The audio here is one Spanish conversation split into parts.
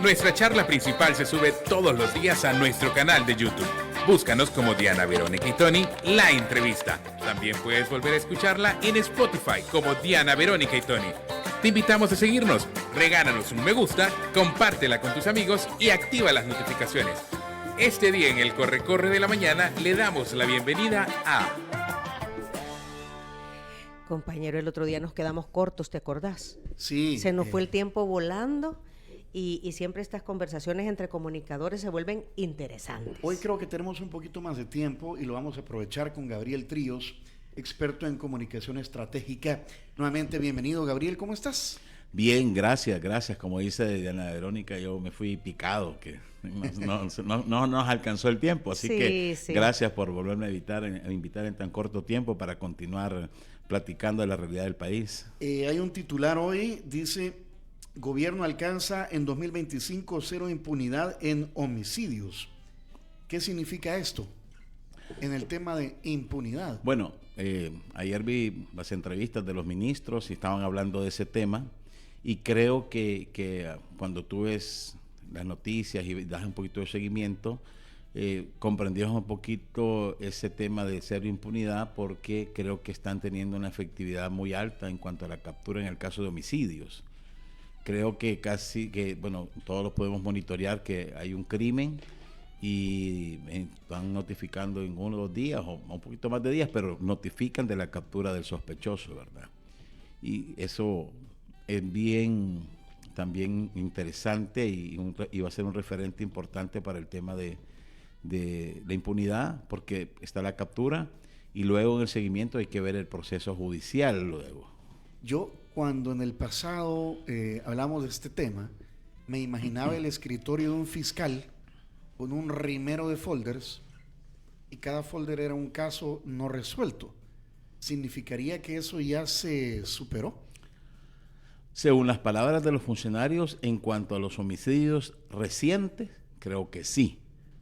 Nuestra charla principal se sube todos los días a nuestro canal de YouTube. Búscanos como Diana Verónica y Tony, la entrevista. También puedes volver a escucharla en Spotify como Diana Verónica y Tony. Te invitamos a seguirnos, regálanos un me gusta, compártela con tus amigos y activa las notificaciones. Este día en el Corre-Corre de la Mañana le damos la bienvenida a... Compañero, el otro día nos quedamos cortos, ¿te acordás? Sí. Se nos fue el tiempo volando y siempre estas conversaciones entre comunicadores se vuelven interesantes. Hoy creo que tenemos un poquito más de tiempo y lo vamos a aprovechar con Gabriel Tríos, experto en comunicación estratégica. Nuevamente, bienvenido, Gabriel, ¿cómo estás? Bien, gracias. Como dice Diana Verónica, yo me fui picado, que no nos alcanzó el tiempo, así que gracias por volverme a invitar en tan corto tiempo para continuar platicando de la realidad del país. Hay un titular hoy, dice, gobierno alcanza en 2025 cero impunidad en homicidios. ¿Qué significa esto en el tema de impunidad? Bueno, ayer vi las entrevistas de los ministros y estaban hablando de ese tema. Y creo que cuando tú ves las noticias y das un poquito de seguimiento, comprendimos un poquito ese tema de cero impunidad, porque creo que están teniendo una efectividad muy alta en cuanto a la captura en el caso de homicidios. Creo que todos lo podemos monitorear, que hay un crimen y están notificando en 1 o 2 días o un poquito más de días, pero notifican de la captura del sospechoso, ¿verdad? Y eso es bien también interesante y va a ser un referente importante para el tema de la impunidad, porque está la captura y luego en el seguimiento hay que ver el proceso judicial luego. Yo, cuando en el pasado hablamos de este tema, me imaginaba el escritorio de un fiscal con un rimero de folders y cada folder era un caso no resuelto. ¿Significaría que eso ya se superó? Según las palabras de los funcionarios, en cuanto a los homicidios recientes, creo que sí.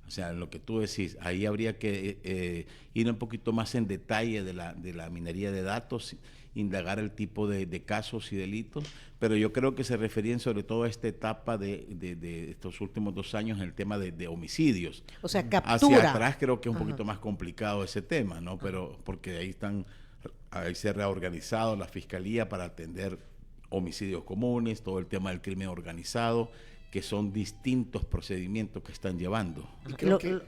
O sea, lo que tú decís, ahí habría que ir un poquito más en detalle de la minería de datos, indagar el tipo de casos y delitos, pero yo creo que se referían sobre todo a esta etapa de estos últimos 2 años en el tema de homicidios. O sea, captura. Hacia atrás creo que es un poquito más complicado ese tema, ¿no? Pero porque ahí se ha reorganizado la fiscalía para atender homicidios comunes, todo el tema del crimen organizado, que son distintos procedimientos que están llevando.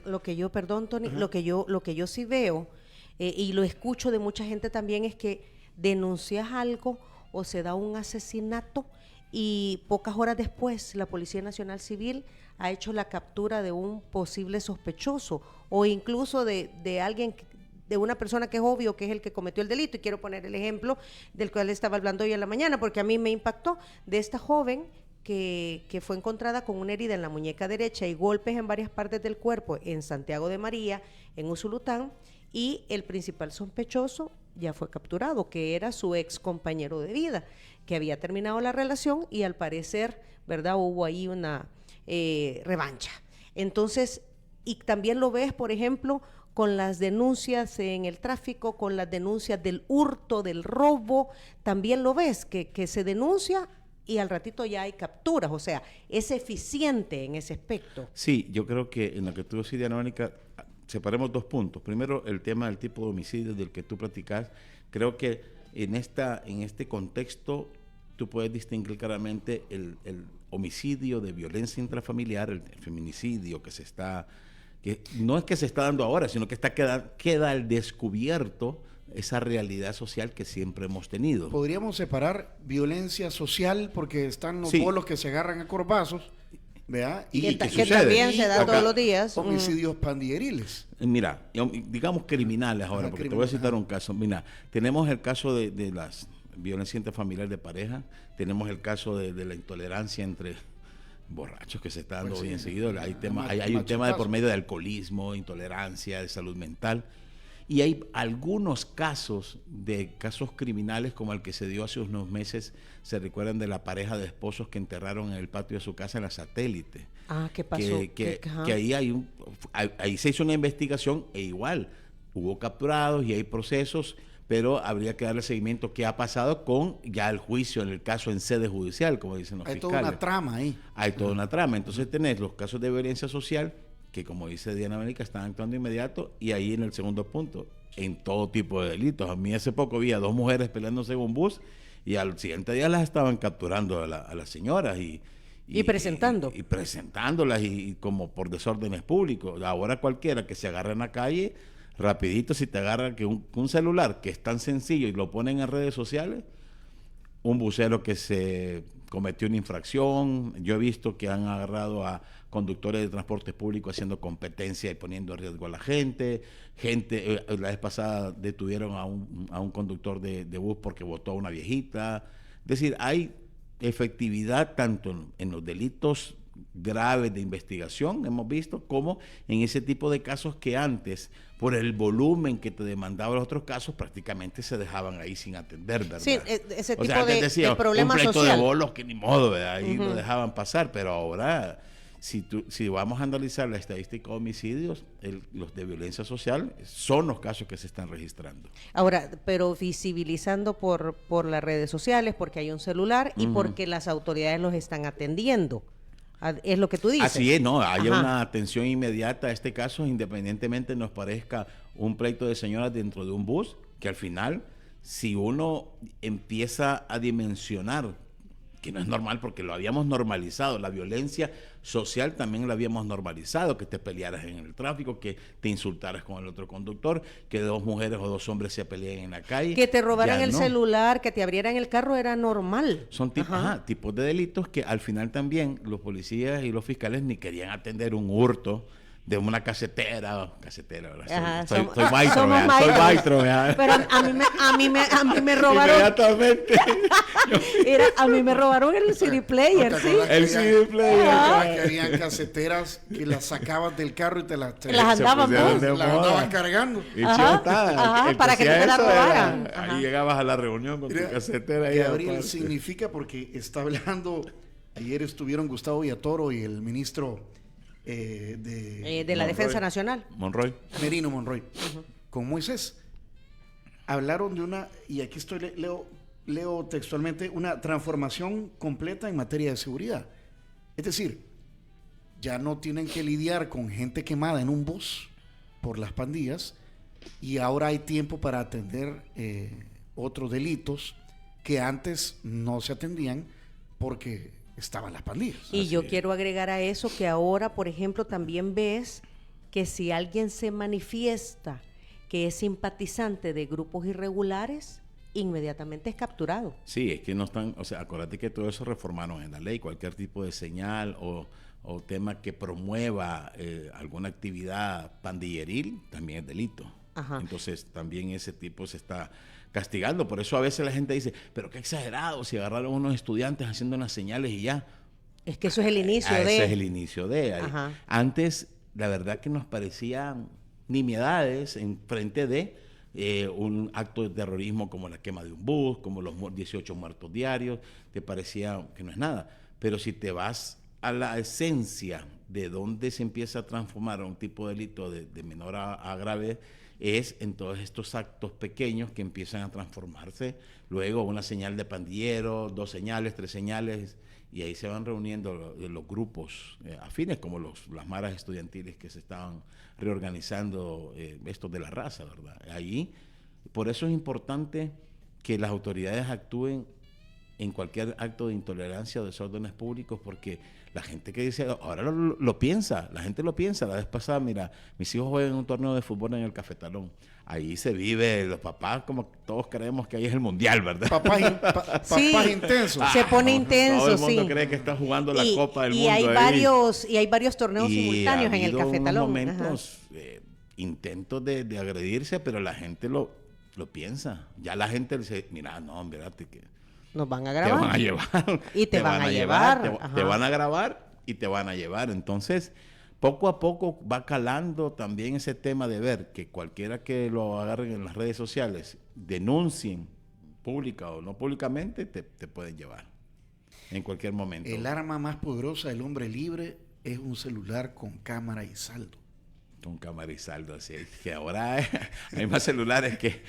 Lo que yo, perdón, Tony, lo que yo sí veo y lo escucho de mucha gente también es que denuncias algo o se da un asesinato y pocas horas después la Policía Nacional Civil ha hecho la captura de un posible sospechoso o incluso de alguien, de una persona que es obvio que es el que cometió el delito. Y quiero poner el ejemplo del cual estaba hablando hoy en la mañana, porque a mí me impactó, de esta joven que fue encontrada con una herida en la muñeca derecha y golpes en varias partes del cuerpo en Santiago de María, en Usulután, y el principal sospechoso ya fue capturado, que era su ex compañero de vida, que había terminado la relación y al parecer, ¿verdad?, hubo ahí una revancha. Entonces, y también lo ves, por ejemplo, con las denuncias en el tráfico, con las denuncias del hurto, del robo, también lo ves, que se denuncia y al ratito ya hay capturas, o sea, es eficiente en ese aspecto. Sí, yo creo que en lo que tú decís, Diana Verónica, separemos 2 puntos. Primero, el tema del tipo de homicidio del que tú platicas. Creo que en este contexto tú puedes distinguir claramente el homicidio de violencia intrafamiliar, el feminicidio que no es que se está dando ahora, sino que queda al descubierto esa realidad social que siempre hemos tenido. Podríamos separar violencia social, porque están los bolos que se agarran a corbazos, ¿verdad? Y que también se da todos los días. Homicidios pandilleriles. Mira, digamos criminales ahora, porque te voy a citar un caso. Mira, tenemos el caso de las violencia intrafamiliar de pareja, tenemos el caso de la intolerancia entre borrachos que se está dando hoy enseguida. Hay un tema de por medio de alcoholismo, intolerancia, de salud mental. Y hay algunos casos criminales, como el que se dio hace unos meses, se recuerdan de la pareja de esposos que enterraron en el patio de su casa en la Satélite. Ah, ¿qué pasó? Que ahí se hizo una investigación e igual hubo capturados y hay procesos, pero habría que darle seguimiento qué ha pasado con ya el juicio en el caso en sede judicial, como dicen los Hay fiscales. toda una trama ahí. Hay toda una trama. Entonces tenés los casos de violencia social, que como dice Diana Verónica, están actuando inmediato, y ahí en el segundo punto, en todo tipo de delitos. A mí hace poco vi a 2 mujeres peleándose en un bus, y al siguiente día las estaban capturando a las señoras Y presentando. y presentándolas y como por desórdenes públicos. Ahora cualquiera que se agarre en la calle, rapidito, si te agarra que un celular que es tan sencillo y lo ponen en redes sociales, un bucero que se cometió una infracción. Yo he visto que han agarrado a conductores de transporte público haciendo competencia y poniendo en riesgo a la gente. La vez pasada detuvieron a un conductor de bus porque votó a una viejita. Es decir, hay efectividad tanto en los delitos graves de investigación, hemos visto, como en ese tipo de casos que antes, por el volumen que te demandaba los otros casos, prácticamente se dejaban ahí sin atender, ¿verdad? Sí, ese O tipo sea, antes decía, de problema un pleito social. de bolos que ni modo, ¿verdad? Ahí lo dejaban pasar, pero ahora, si vamos a analizar la estadística de homicidios, los de violencia social son los casos que se están registrando. Ahora, pero visibilizando por las redes sociales, porque hay un celular y porque las autoridades los están atendiendo. Es lo que tú dices. Así es, ¿no? Hay Ajá. una atención inmediata a este caso, independientemente nos parezca un pleito de señoras dentro de un bus, que al final, si uno empieza a dimensionar, que no es normal porque lo habíamos normalizado, la violencia social también la habíamos normalizado, que te pelearas en el tráfico, que te insultaras con el otro conductor, que 2 mujeres o 2 hombres se peleen en la calle. Que te robaran Ya el no. celular, que te abrieran el carro era normal. Son tipos de delitos que al final también los policías y los fiscales ni querían atender un hurto de una casetera, ¿verdad? Ajá, Soy somos maestro, ¿verdad? Soy maestros. maestro, ¿verdad? Pero a mí me robaron. Inmediatamente. A mí me robaron el CD player, ¿No te sí. acuerdas El que CD había- player. que habían caseteras que las sacabas del carro y te las Las andaban pusieron vos. de las moda. andabas cargando. Y Ajá, chiotada, ajá, el para que no hacía te la eso robaran. era- Ajá. ahí llegabas a la reunión con tu Mira, casetera. ahí Gabriel, aparte. significa porque está hablando, ayer estuvieron Gustavo Villatoro y el ministro De la Monroy. Defensa Nacional. Monroy. Merino Monroy, con Moisés. Hablaron de una, y aquí leo textualmente, una transformación completa en materia de seguridad. Es decir, ya no tienen que lidiar con gente quemada en un bus por las pandillas, y ahora hay tiempo para atender otros delitos que antes no se atendían porque estaban las pandillas. Y yo quiero agregar a eso que ahora, por ejemplo, también ves que si alguien se manifiesta que es simpatizante de grupos irregulares, inmediatamente es capturado. Sí, es que no están, o sea, acuérdate que todo eso reformaron en la ley, cualquier tipo de señal o tema que promueva alguna actividad pandilleril también es delito. Ajá. Entonces también ese tipo se está castigando, por eso a veces la gente dice, pero qué exagerado, si agarraron unos estudiantes haciendo unas señales y ya. Es que eso es el inicio de... Ese es el inicio de ahí. Ajá. Antes, la verdad que nos parecían nimiedades en frente de un acto de terrorismo como la quema de un bus, como los 18 muertos diarios, te parecía que no es nada. Pero si te vas a la esencia de dónde se empieza a transformar un tipo de delito de menor a grave, es en todos estos actos pequeños que empiezan a transformarse luego una señal de pandillero, 2 señales, 3 señales, y ahí se van reuniendo los grupos afines, como las maras estudiantiles que se estaban reorganizando, estos de la raza, ¿verdad? Ahí, por eso es importante que las autoridades actúen en cualquier acto de intolerancia o desórdenes públicos, porque la gente que dice, ahora lo piensa, la gente lo piensa. La vez pasada, mira, mis hijos juegan un torneo de fútbol en el Cafetalón. Ahí se vive, los papás, como todos creemos que ahí es el mundial, ¿verdad? Sí, Papás intensos. se pone intenso, Todo el mundo sí. cree que está jugando la Copa del y Mundo. hay varios torneos simultáneos en el Cafetalón. Unos momentos, intentos de agredirse, pero la gente lo piensa. Ya la gente dice, mira, no, mírate que Nos van a te grabar. van a llevar. Y te van a llevar. Te van a grabar y te van a llevar. Entonces, poco a poco va calando también ese tema de ver que cualquiera que lo agarren en las redes sociales, denuncien pública o no públicamente, te pueden llevar en cualquier momento. El arma más poderosa del hombre libre es un celular con cámara y saldo. con cámara y saldo, así que ahora hay más celulares que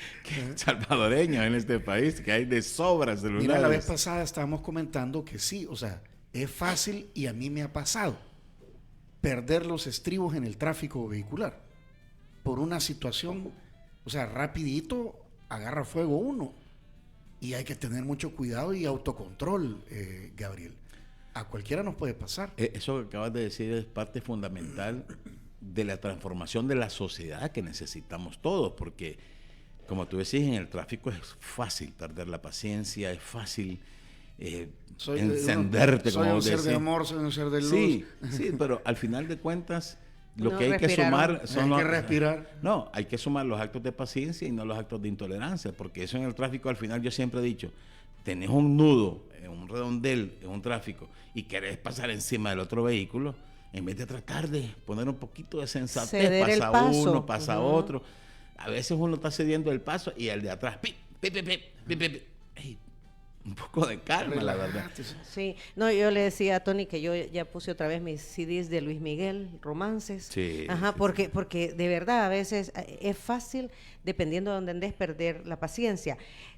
salvadoreños en este país, que hay de sobra celulares. Mira, la vez pasada estábamos comentando que sí, o sea, es fácil y a mí me ha pasado perder los estribos en el tráfico vehicular por una situación, o sea, rapidito agarra fuego uno y hay que tener mucho cuidado y autocontrol, Gabriel. A cualquiera nos puede pasar. Eso que acabas de decir es parte fundamental de la transformación de la sociedad que necesitamos todos, porque como tú decís, en el tráfico es fácil perder la paciencia, es fácil encenderte, soy como un ser decís. de amor, soy un ser de luz. Sí, sí, pero al final de cuentas lo que hay que respiraron. sumar son Hay los, que respirar. No, hay que sumar los actos de paciencia y no los actos de intolerancia, porque eso en el tráfico al final yo siempre he dicho, tenés un nudo, un redondel en un tráfico y querés pasar encima del otro vehículo, en vez de tratar de poner un poquito de sensatez, Ceder el pasa paso. uno, pasa otro. A veces uno está cediendo el paso y el de atrás, pip, pip, pip, pip, pip, pip. Ey, un poco de calma, la verdad. Relájate. Sí, no, yo le decía a Tony que yo ya puse otra vez mis CDs de Luis Miguel, romances. Sí, Ajá, sí, porque de verdad a veces es fácil, dependiendo de dónde andes, perder la paciencia.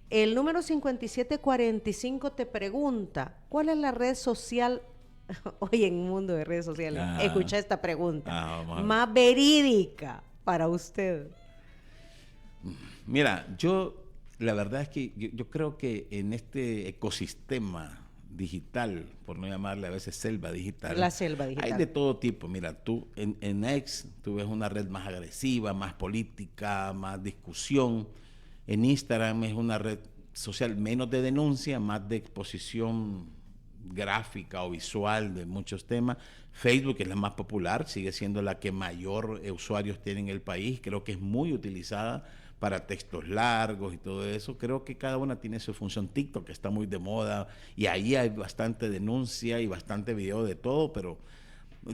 El número 5745 te pregunta, ¿cuál es la red social, hoy en un mundo de redes sociales, escucha esta pregunta, vamos a ver. más verídica para usted? Mira, la verdad es que yo creo que en este ecosistema digital, por no llamarle a veces selva digital, La selva digital. hay de todo tipo. Mira, tú en X tú ves una red más agresiva, más política, más discusión. En Instagram es una red social menos de denuncia, más de exposición gráfica o visual de muchos temas. Facebook es la más popular, sigue siendo la que mayor usuarios tiene en el país. Creo que es muy utilizada para textos largos y todo eso. Creo que cada una tiene su función. TikTok está muy de moda y ahí hay bastante denuncia y bastante video de todo, pero,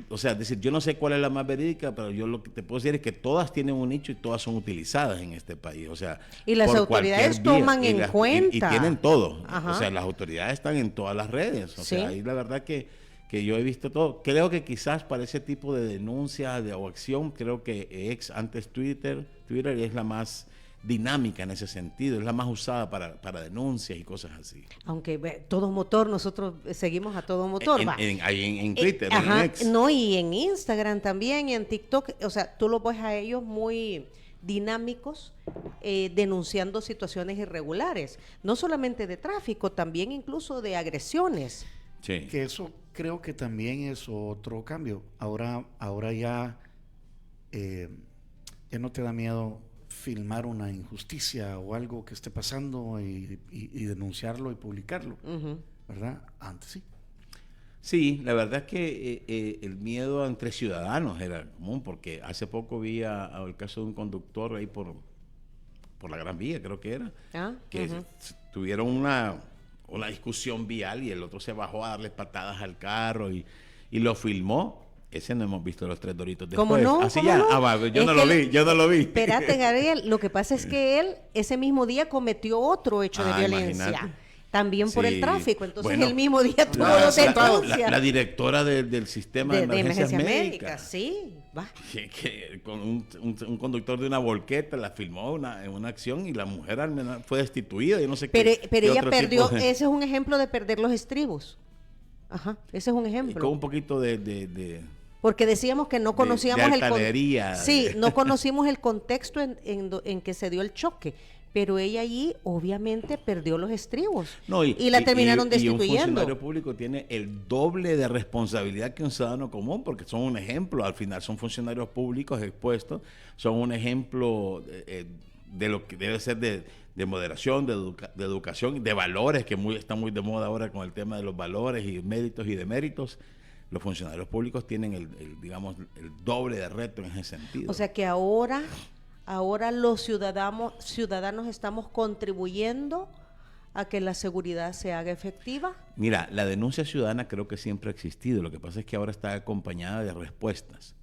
o sea, es decir, yo no sé cuál es la más verídica, pero yo lo que te puedo decir es que todas tienen un nicho y todas son utilizadas en este país. O sea, Y las por autoridades cualquier vía. toman en cuenta. Y tienen todo. Ajá. O sea, las autoridades están en todas las redes. O Sí. sea, ahí la verdad que yo he visto todo. Creo que quizás para ese tipo de denuncia o acción, creo que X, antes Twitter es la más dinámica en ese sentido, es la más usada para denuncias y cosas así. Aunque todo motor, nosotros seguimos a todo motor. va. En Twitter, Ajá, en X. no, y en Instagram también, y en TikTok, o sea, tú lo ves a ellos muy dinámicos, denunciando situaciones irregulares, no solamente de tráfico, también incluso de agresiones. Sí. Que eso creo que también es otro cambio. Ahora ya, ya no te da miedo filmar una injusticia o algo que esté pasando y denunciarlo y publicarlo, Ujú. ¿verdad? Antes sí. Sí, la verdad es que el miedo entre ciudadanos era común, porque hace poco vi el caso de un conductor ahí por la Gran Vía, creo que era, que Ujú. tuvieron una discusión vial y el otro se bajó a darle patadas al carro y lo filmó. Ese no hemos visto los 3 doritos después. ¿Cómo no? Así ¿Cómo ya, no? va, yo Es no que lo vi. Espérate, Gabriel, lo que pasa es que él ese mismo día cometió otro hecho de violencia. Imagínate. También por el Sí. tráfico, entonces Bueno, el mismo día todo la- lo denuncia. la directora del sistema de, emergencias médicas. Sí, va. Que con un conductor de una volqueta la filmó en una acción y la mujer al menos fue destituida. Yo no sé Pero qué ella otro perdió, tipo de- ese es un ejemplo de perder los estribos. Ajá, ese es un y ejemplo. con un poquito de Porque decíamos que no conocíamos el altanería. Sí, no conocimos el contexto en que se dio el choque. Pero ella allí obviamente perdió los estribos. No, y la terminaron Y un destituyendo. funcionario público tiene el doble de responsabilidad que un ciudadano común, porque son un ejemplo, al final son funcionarios públicos expuestos, son un ejemplo de lo que debe ser de moderación, de educación, de valores, que están muy de moda ahora con el tema de los valores y méritos y deméritos. Los funcionarios públicos tienen digamos, el doble de reto en ese sentido. O sea que ahora los ciudadanos estamos contribuyendo a que la seguridad se haga efectiva. Mira, la denuncia ciudadana creo que siempre ha existido. Lo que pasa es que ahora está acompañada de respuestas.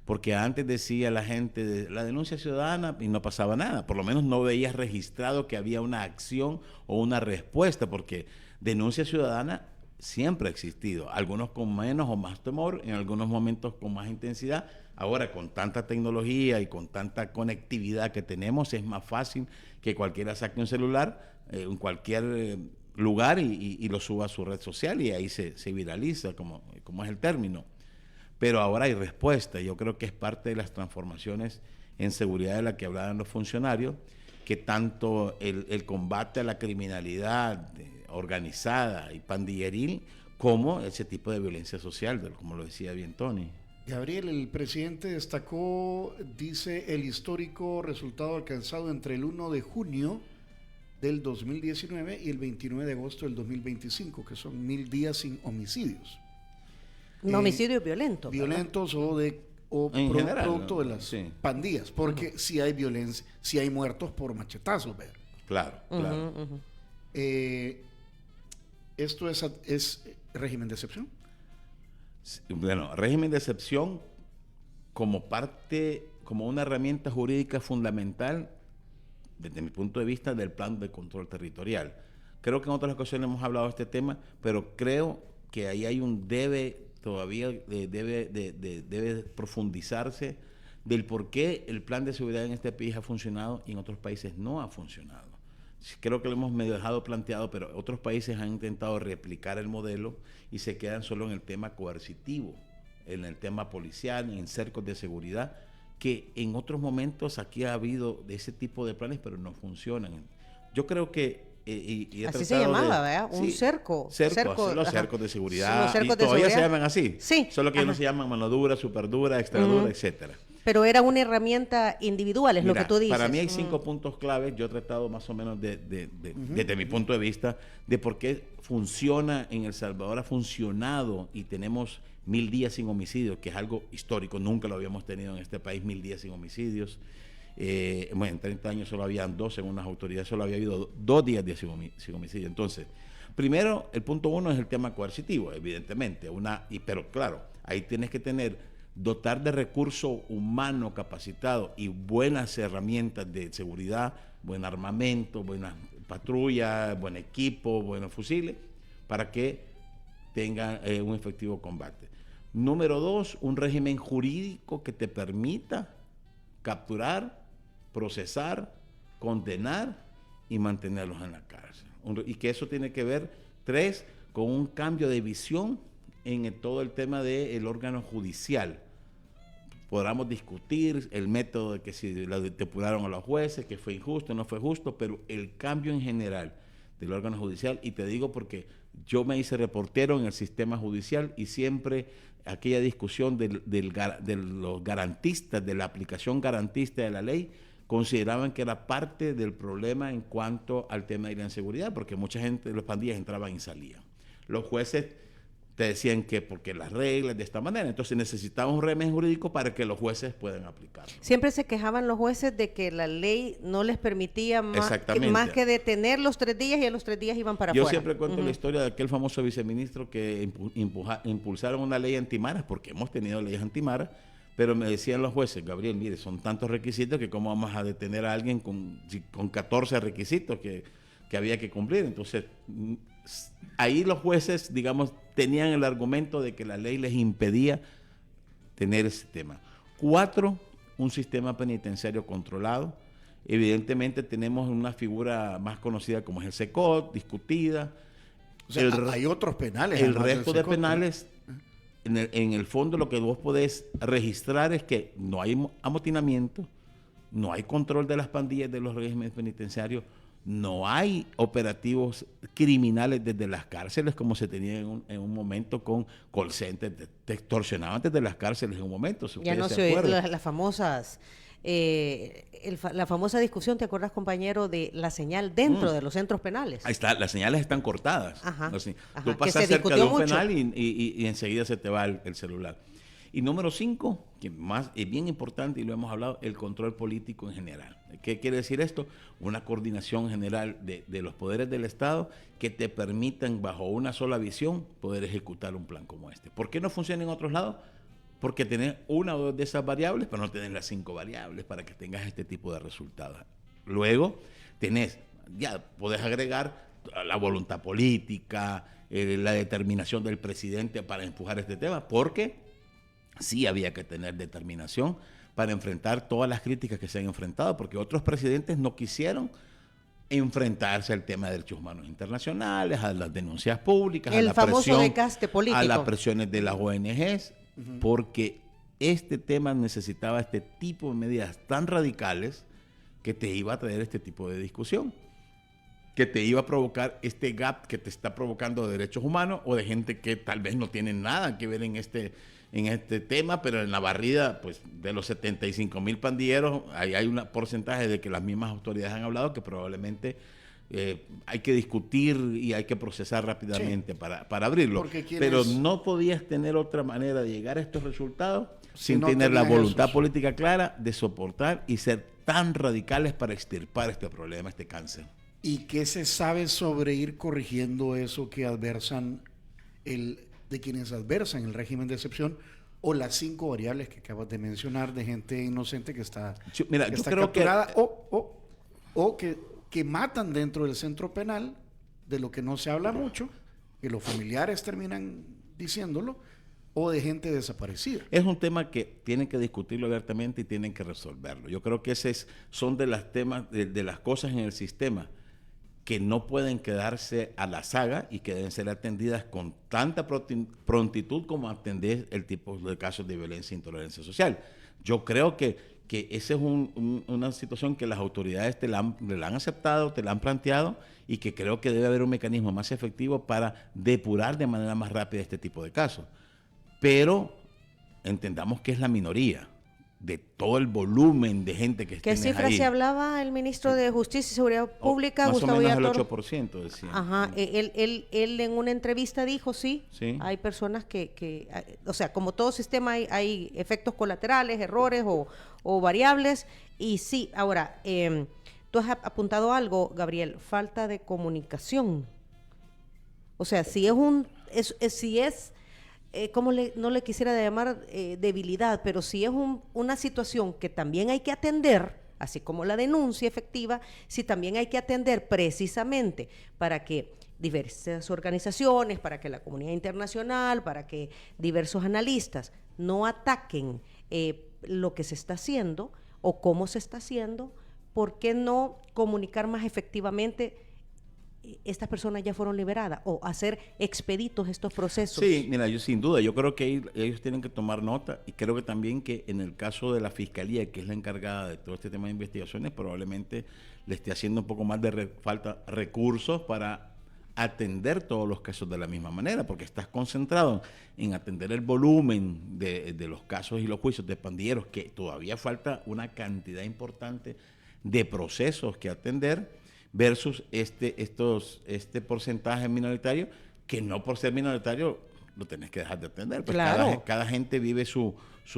Porque antes decía la gente la denuncia ciudadana y no pasaba nada. Por lo menos no veías registrado que había una acción o una respuesta, porque denuncia ciudadana siempre ha existido, algunos con menos o más temor, en algunos momentos con más intensidad. Ahora, con tanta tecnología y con tanta conectividad que tenemos, es más fácil que cualquiera saque un celular en cualquier lugar y lo suba a su red social y ahí se viraliza, como es el término. Pero ahora hay respuesta. Yo creo que es parte de las transformaciones en seguridad de la que hablaban los funcionarios, que tanto el combate a la criminalidad organizada y pandilleril, como ese tipo de violencia social, como lo decía bien Tony. Gabriel, el presidente destacó, dice, el histórico resultado alcanzado entre el 1 de junio del 2019 y el 29 de agosto del 2025, que son 1000 días sin homicidios. Un homicidio violento. Violentos ¿verdad? o general, producto de las pandillas, porque si hay violencia, si hay muertos por machetazos, ¿ver? Claro, claro. ¿Esto es régimen de excepción? Bueno, régimen de excepción como parte, como una herramienta jurídica fundamental, desde mi punto de vista, del plan de control territorial. Creo que en otras ocasiones hemos hablado de este tema, pero creo que ahí hay un todavía debe profundizarse del por qué el plan de seguridad en este país ha funcionado y en otros países no ha funcionado. Creo que lo hemos medio dejado planteado, pero otros países han intentado replicar el modelo y se quedan solo en el tema coercitivo, en el tema policial, en cercos de seguridad, que en otros momentos aquí ha habido de ese tipo de planes, pero no funcionan. Yo creo que así se llamaba, ¿verdad? Un cerco. Los cercos de seguridad. Los cercos y todavía de seguridad se llaman así. Sí. Solo que ya no se llaman mano dura, super dura, extra dura, etcétera. Pero era una herramienta individual, es lo que tú dices. Para mí hay 5 puntos claves. Yo he tratado más o menos desde mi punto de vista de por qué funciona en El Salvador, ha funcionado y tenemos 1000 días sin homicidios, que es algo histórico. Nunca lo habíamos tenido en este país, 1000 días sin homicidios. Bueno, en 30 años solo habían 2, según las autoridades, solo había habido 2 días sin homicidio. Entonces, primero, el punto 1 es el tema coercitivo, evidentemente. Pero claro, ahí tienes que dotar de recurso humano capacitado y buenas herramientas de seguridad, buen armamento, buenas patrullas, buen equipo, buenos fusiles, para que tengan un efectivo combate. Número 2, un régimen jurídico que te permita capturar, procesar, condenar y mantenerlos en la cárcel. Y que eso tiene que ver, 3, con un cambio de visión en todo el tema del órgano judicial. Podamos discutir el método de que si lo depuraron a los jueces, que fue injusto, no fue justo, pero el cambio en general del órgano judicial, y te digo porque yo me hice reportero en el sistema judicial y siempre aquella discusión de los garantistas, de la aplicación garantista de la ley, consideraban que era parte del problema en cuanto al tema de la inseguridad, porque mucha gente de las pandillas entraban y salían. Los jueces te decían que porque las reglas de esta manera, entonces necesitamos un régimen jurídico para que los jueces puedan aplicarlo. Siempre se quejaban los jueces de que la ley no les permitía más que detener los 3 días y a los 3 días iban para afuera. Yo siempre cuento la historia de aquel famoso viceministro que impulsaron una ley antimaras, porque hemos tenido leyes antimaras, pero me decían los jueces, Gabriel, mire, son tantos requisitos que cómo vamos a detener a alguien con 14 requisitos que había que cumplir. Entonces, ahí los jueces, digamos, tenían el argumento de que la ley les impedía tener ese tema. 4, un sistema penitenciario controlado. Evidentemente tenemos una figura más conocida como es el SECOT, discutida. O sea, hay otros penales. El resto de penales, en el fondo lo que vos podés registrar es que no hay amotinamiento, no hay control de las pandillas de los regímenes penitenciarios, no hay operativos criminales desde las cárceles como se tenía en un momento con call centers, te extorsionaban desde las cárceles en un momento. Si ya no se oye las famosas, la famosa discusión, ¿te acuerdas, compañero, de la señal dentro de los centros penales? Ahí está, las señales están cortadas. Tú pasas cerca de un penal y enseguida se te va el celular. Y número 5, que más es bien importante y lo hemos hablado, el control político en general. ¿Qué quiere decir esto? Una coordinación general de los poderes del Estado que te permitan, bajo una sola visión, poder ejecutar un plan como este. ¿Por qué no funciona en otros lados? Porque tenés una o dos de esas variables, pero no tenés las 5 variables para que tengas este tipo de resultados. Luego, podés agregar la voluntad política, la determinación del presidente para empujar este tema, porque sí había que tener determinación para enfrentar todas las críticas que se han enfrentado, porque otros presidentes no quisieron enfrentarse al tema de derechos humanos internacionales, a las denuncias públicas, El a la famoso presión, desgaste político. a las presiones de las ONGs, porque este tema necesitaba este tipo de medidas tan radicales que te iba a traer este tipo de discusión, que te iba a provocar este gap que te está provocando de derechos humanos o de gente que tal vez no tiene nada que ver en este tema, pero en la barrida, pues, de los 75,000 pandilleros, hay un porcentaje de que las mismas autoridades han hablado que probablemente hay que discutir y hay que procesar rápidamente para abrirlo. Pero no podías tener otra manera de llegar a estos resultados sin no tener la tenías voluntad esos. política clara de soportar y ser tan radicales para extirpar este problema, este cáncer. ¿Y qué se sabe sobre ir corrigiendo eso que adversan de quienes adversan el régimen de excepción o las 5 variables que acabas de mencionar de gente inocente que está, Yo que está creo capturada o que matan dentro del centro penal, de lo que no se habla mucho, que los familiares terminan diciéndolo, o de gente desaparecida? Es un tema que tienen que discutirlo abiertamente y tienen que resolverlo. Yo creo que son de las temas, de las cosas en el sistema que no pueden quedarse a la saga y que deben ser atendidas con tanta prontitud como atender el tipo de casos de violencia e intolerancia social. Yo creo que esa es una situación que las autoridades le han aceptado, te la han planteado, y que creo que debe haber un mecanismo más efectivo para depurar de manera más rápida este tipo de casos. Pero entendamos que es la minoría de todo el volumen de gente que ¿Qué tienes cifra ahí. se hablaba el ministro de Justicia y Seguridad Pública, Más Gustavo o menos el Villatoro? 8%, decía. Ajá, él en una entrevista dijo, sí. Hay personas que, o sea, como todo sistema hay efectos colaterales, errores o variables, y sí. Ahora, tú has apuntado algo, Gabriel, falta de comunicación. O sea, si es no le quisiera llamar debilidad, pero si es una situación que también hay que atender, así como la denuncia efectiva, sí también hay que atender precisamente para que diversas organizaciones, para que la comunidad internacional, para que diversos analistas no ataquen lo que se está haciendo o cómo se está haciendo. ¿Por qué no comunicar más efectivamente? Estas personas ya fueron liberadas, o hacer expeditos estos procesos. Sí, mira, sin duda, yo creo que ellos tienen que tomar nota, y creo que también que en el caso de la Fiscalía, que es la encargada de todo este tema de investigaciones, probablemente le esté haciendo un poco más de falta recursos para atender todos los casos de la misma manera, porque estás concentrado en atender el volumen de los casos y los juicios de pandilleros, que todavía falta una cantidad importante de procesos que atender, versus este porcentaje minoritario, que no por ser minoritario lo tenés que dejar de atender. Pues claro. Cada gente vive su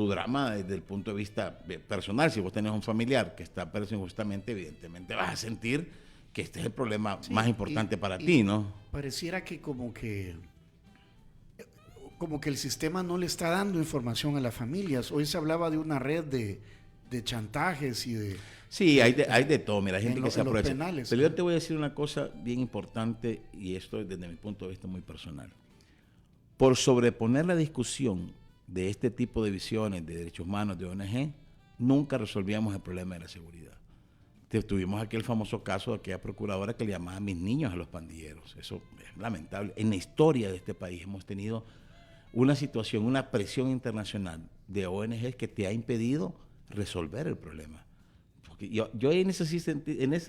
drama desde el punto de vista personal. Si vos tenés un familiar que está preso injustamente, evidentemente vas a sentir que este es el problema más importante para ti, ¿no? Pareciera que como que el sistema no le está dando información a las familias. Hoy se hablaba de una red de chantajes y de... Sí, hay de todo. Mira, hay gente que se aprovecha. Penales, pero yo te voy a decir una cosa bien importante, y esto es desde mi punto de vista muy personal. Por sobreponer la discusión de este tipo de visiones de derechos humanos, de ONG, nunca resolvíamos el problema de la seguridad. Tuvimos aquel famoso caso de aquella procuradora que le llamaba a mis niños a los pandilleros. Eso es lamentable. En la historia de este país hemos tenido una situación, una presión internacional de ONGs que te ha impedido resolver el problema. Porque yo en ese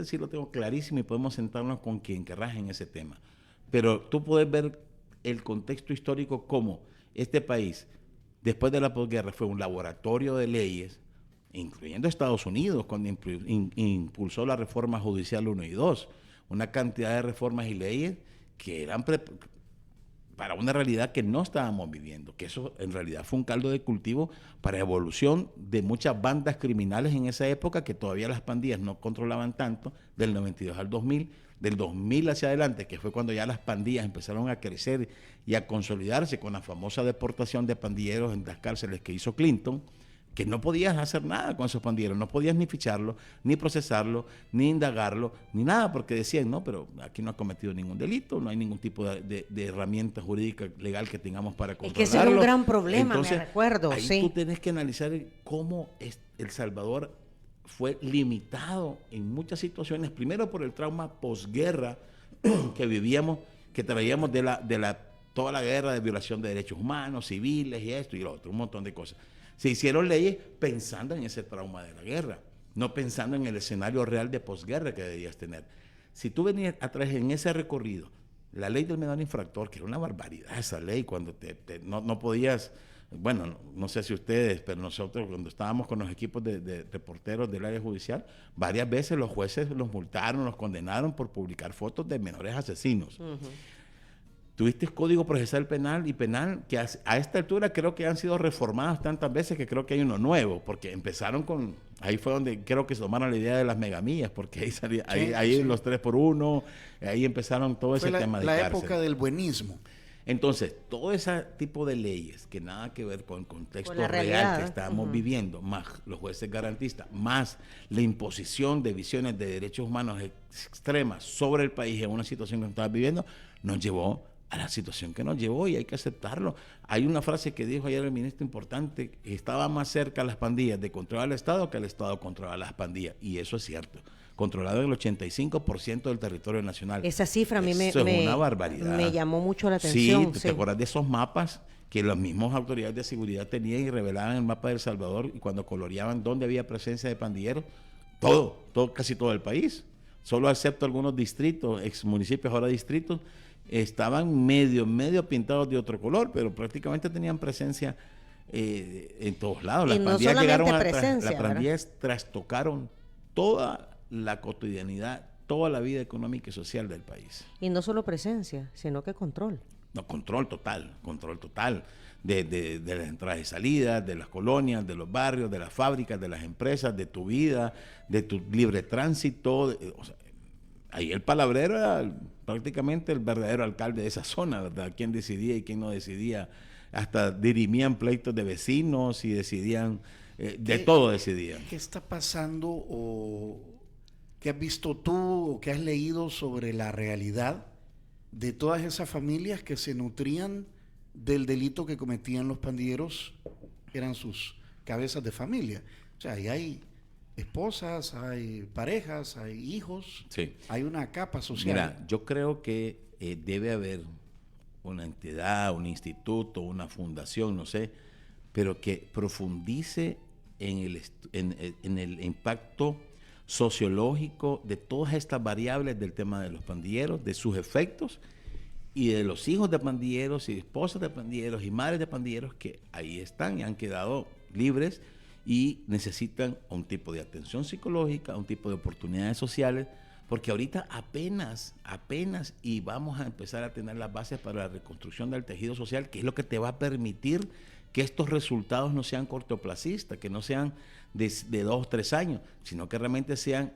sí lo tengo clarísimo, y podemos sentarnos con quien querrás en ese tema. Pero tú puedes ver el contexto histórico como este país, después de la posguerra, fue un laboratorio de leyes, incluyendo Estados Unidos, cuando impulsó la reforma judicial 1 y 2, una cantidad de reformas y leyes que eran para una realidad que no estábamos viviendo, que eso en realidad fue un caldo de cultivo para evolución de muchas bandas criminales en esa época, que todavía las pandillas no controlaban tanto, del 92 al 2000, del 2000 hacia adelante, que fue cuando ya las pandillas empezaron a crecer y a consolidarse con la famosa deportación de pandilleros en las cárceles que hizo Clinton, que no podías hacer nada con esos pandilleros, no podías ni ficharlo, ni procesarlo, ni indagarlo, ni nada, porque decían, no, pero aquí no ha cometido ningún delito, no hay ningún tipo de herramienta jurídica legal que tengamos para controlarlo. Es que ese es un gran problema, entonces, me recuerdo, ahí sí. tú tenés que analizar cómo El Salvador fue limitado en muchas situaciones, primero por el trauma posguerra que vivíamos, que traíamos de toda la guerra de violación de derechos humanos, civiles y esto y lo otro, un montón de cosas. Se hicieron leyes pensando en ese trauma de la guerra, no pensando en el escenario real de posguerra que debías tener. Si tú venías atrás en ese recorrido, la ley del menor infractor, que era una barbaridad esa ley, cuando no podías, bueno, no sé si ustedes, pero nosotros cuando estábamos con los equipos de reporteros del área judicial, varias veces los jueces los multaron, los condenaron por publicar fotos de menores asesinos. Tuviste Código Procesal Penal y Penal, que a esta altura creo que han sido reformados tantas veces que creo que hay uno nuevo, porque empezaron ahí fue donde creo que se tomaron la idea de las megamillas, porque ahí salía, ahí los 3x1, ahí empezaron todo ese tema de la cárcel. época del buenismo. Entonces, todo ese tipo de leyes que nada que ver con el contexto Con la real realidad, que estábamos viviendo, más los jueces garantistas, más la imposición de visiones de derechos humanos extremas sobre el país en una situación que estaba viviendo, nos llevó a la situación que nos llevó y hay que aceptarlo. Hay una frase que dijo ayer el ministro importante, estaba más cerca las pandillas de controlar al Estado que el Estado controlar las pandillas, y eso es cierto. Controlado el 85% del territorio nacional. Esa cifra a mí es una barbaridad. Me llamó mucho la atención. Sí, ¿te acuerdas de esos mapas que las mismas autoridades de seguridad tenían y revelaban el mapa de El Salvador y cuando coloreaban dónde había presencia de pandilleros? Casi todo el país. Solo excepto algunos distritos, ex municipios, ahora distritos, estaban medio pintados de otro color, pero prácticamente tenían presencia en todos lados. Y Las no pandillas solamente las pandillas trastocaron toda la cotidianidad, toda la vida económica y social del país. Y no solo presencia, sino que control. No, control total de las entradas y salidas, de las colonias, de los barrios, de las fábricas, de las empresas, de tu vida, de tu libre tránsito. Ahí el palabrero era prácticamente el verdadero alcalde de esa zona, ¿verdad? Quién decidía y quién no decidía. Hasta dirimían pleitos de vecinos y decidían, todo decidían. ¿Qué está pasando o qué has visto tú o qué has leído sobre la realidad de todas esas familias que se nutrían del delito que cometían los pandilleros, que eran sus cabezas de familia? O sea, ahí hay esposas, hay parejas, hay hijos, sí. Hay una capa social. Mira, yo creo que debe haber una entidad, un instituto, una fundación, no sé, pero que profundice en el impacto sociológico de todas estas variables del tema de los pandilleros, de sus efectos y de los hijos de pandilleros y esposas de pandilleros y madres de pandilleros que ahí están y han quedado libres y necesitan un tipo de atención psicológica, un tipo de oportunidades sociales, porque ahorita apenas y vamos a empezar a tener las bases para la reconstrucción del tejido social, que es lo que te va a permitir que estos resultados no sean cortoplacistas, que no sean de 2 o 3 años, sino que realmente sean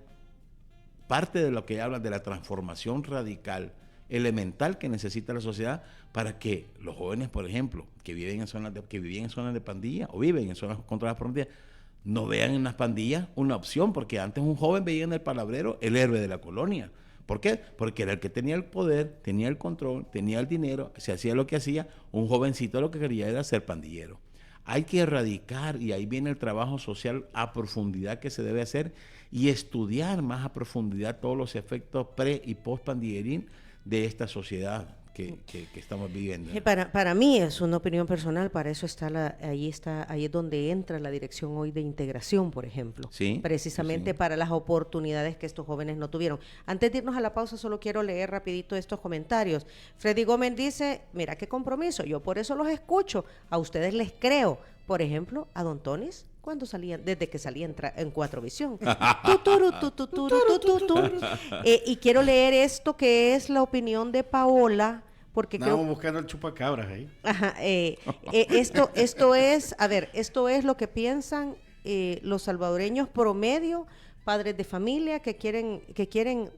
parte de lo que hablan de la transformación radical, elemental que necesita la sociedad para que los jóvenes, por ejemplo, que vivían en zonas de pandilla o viven en zonas controladas por pandillas, no vean en las pandillas una opción, porque antes un joven veía en el palabrero el héroe de la colonia. ¿Por qué? Porque era el que tenía el poder, tenía el control, tenía el dinero, se hacía lo que hacía. Un jovencito lo que quería era ser pandillero. Hay que erradicar, y ahí viene el trabajo social a profundidad que se debe hacer, y estudiar más a profundidad todos los efectos pre- y post-pandillerín de esta sociedad que estamos viviendo. Para mí es una opinión personal, para eso ahí es donde entra la dirección hoy de integración, por ejemplo, sí, precisamente sí. Para las oportunidades que estos jóvenes no tuvieron. Antes de irnos a la pausa, solo quiero leer rapidito estos comentarios. Freddy Gómez dice, mira qué compromiso, yo por eso los escucho, a ustedes les creo. Por ejemplo, a Don Tonis, desde que salía en Cuatrovisión. Y quiero leer esto que es la opinión de Paola, porque Estábamos buscando el chupacabras ahí. Ajá, esto es lo que piensan los salvadoreños promedio, padres de familia que quieren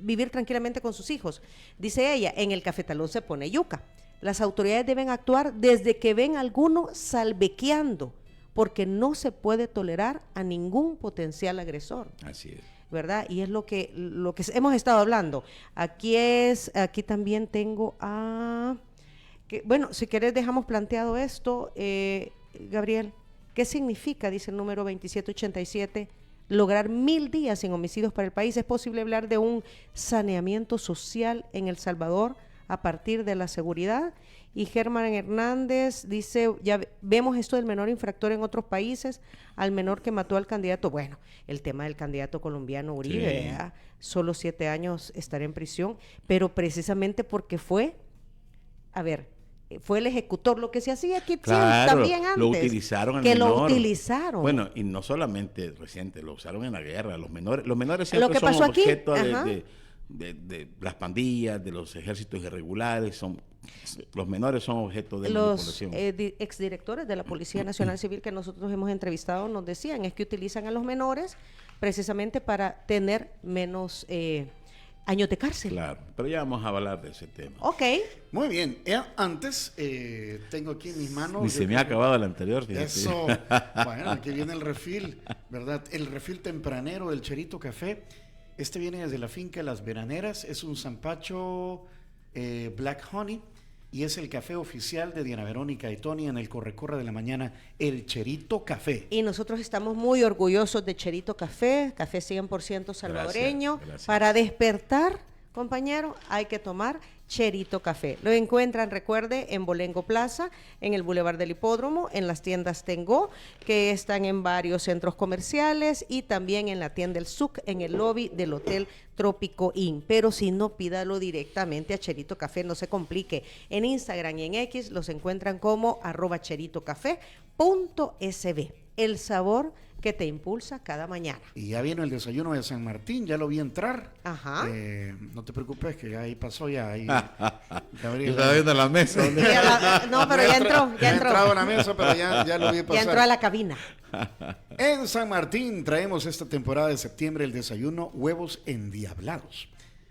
vivir tranquilamente con sus hijos. Dice ella, en el cafetalón se pone yuca. Las autoridades deben actuar desde que ven a alguno salbequeando, porque no se puede tolerar a ningún potencial agresor. Así es. ¿Verdad? Y es lo que hemos estado hablando. Aquí también tengo bueno, si querés dejamos planteado esto, Gabriel, ¿qué significa, dice el número 2787, lograr 1000 días sin homicidios para el país? ¿Es posible hablar de un saneamiento social en El Salvador a partir de la seguridad? Y Germán Hernández dice, ya vemos esto del menor infractor en otros países, al menor que mató al candidato. Bueno, el tema del candidato colombiano Uribe, Sí. ¿verdad? Solo 7 años estará en prisión, pero precisamente porque fue el ejecutor, lo que se hacía aquí Claro, también antes. lo utilizaron al que menor. lo utilizaron. Bueno, y no solamente reciente, lo usaron en la guerra. Los menores Lo siempre que son pasó aquí, objeto ajá. de las pandillas, de los ejércitos irregulares. Los menores son objeto de Los manipulación. exdirectores de la Policía Nacional Civil que nosotros hemos entrevistado nos decían es que utilizan a los menores precisamente para tener menos años de cárcel. Claro, pero ya vamos a hablar de ese tema. Ok. Muy bien. Antes, tengo aquí en mis manos... Ni se me ha acabado el anterior. Fíjate. Eso. Bueno, aquí viene el refil, ¿verdad? El refil tempranero del Cherito Café. Este viene desde la finca Las Veraneras. Es un zampacho Black Honey. Y es el café oficial de Diana Verónica y Tony en el Corre-Corre de la Mañana, el Cherito Café. Y nosotros estamos muy orgullosos de Cherito Café, café 100% salvadoreño. Gracias. Para despertar, compañero, hay que tomar Cherito Café. Lo encuentran, recuerde, en Bolengo Plaza, en el Boulevard del Hipódromo, en las tiendas Tengo, que están en varios centros comerciales, y también en la tienda El Suc, en el lobby del Hotel Trópico Inn. Pero si no, pídalo directamente a Cherito Café, no se complique. En Instagram y en X los encuentran como @cheritocafé.sb. El sabor que te impulsa cada mañana. Y ya vino el desayuno de San Martín, ya lo vi entrar. Ajá. No te preocupes, que ya ahí pasó ya. Ahí, Yo estaba viendo la mesa. No, pero ya entró, No he entrado a la mesa, pero ya lo vi pasar. Ya entró a la cabina. En San Martín traemos esta temporada de septiembre el desayuno huevos endiablados.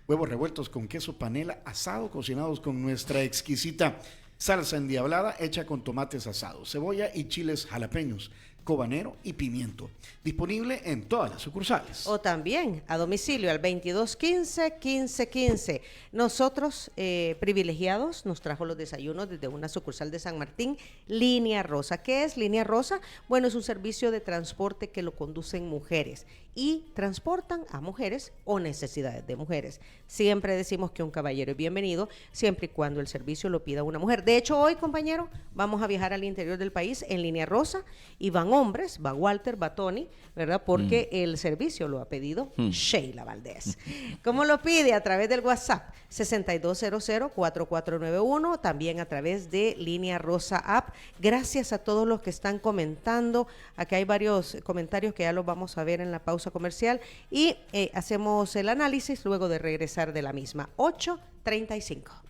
Huevos revueltos con queso panela asado, cocinados con nuestra exquisita salsa endiablada hecha con tomates asados, cebolla y chiles jalapeños, cobanero y pimiento. Disponible en todas las sucursales. O también a domicilio al 2215-1515. Nosotros, privilegiados, nos trajo los desayunos desde una sucursal de San Martín, Línea Rosa. ¿Qué es Línea Rosa? Bueno, es un servicio de transporte que lo conducen mujeres y transportan a mujeres o necesidades de mujeres. Siempre decimos que un caballero es bienvenido, siempre y cuando el servicio lo pida una mujer. De hecho, hoy, compañero, vamos a viajar al interior del país en Línea Rosa y van hombres, va Walter, va Tony, ¿verdad? Porque el servicio lo ha pedido Sheila Valdés. ¿Cómo lo pide? A través del WhatsApp 6200-4491, también a través de Línea Rosa App. Gracias a todos los que están comentando. Aquí hay varios comentarios que ya los vamos a ver en la pausa comercial y hacemos el análisis luego de regresar de la misma. 8:35.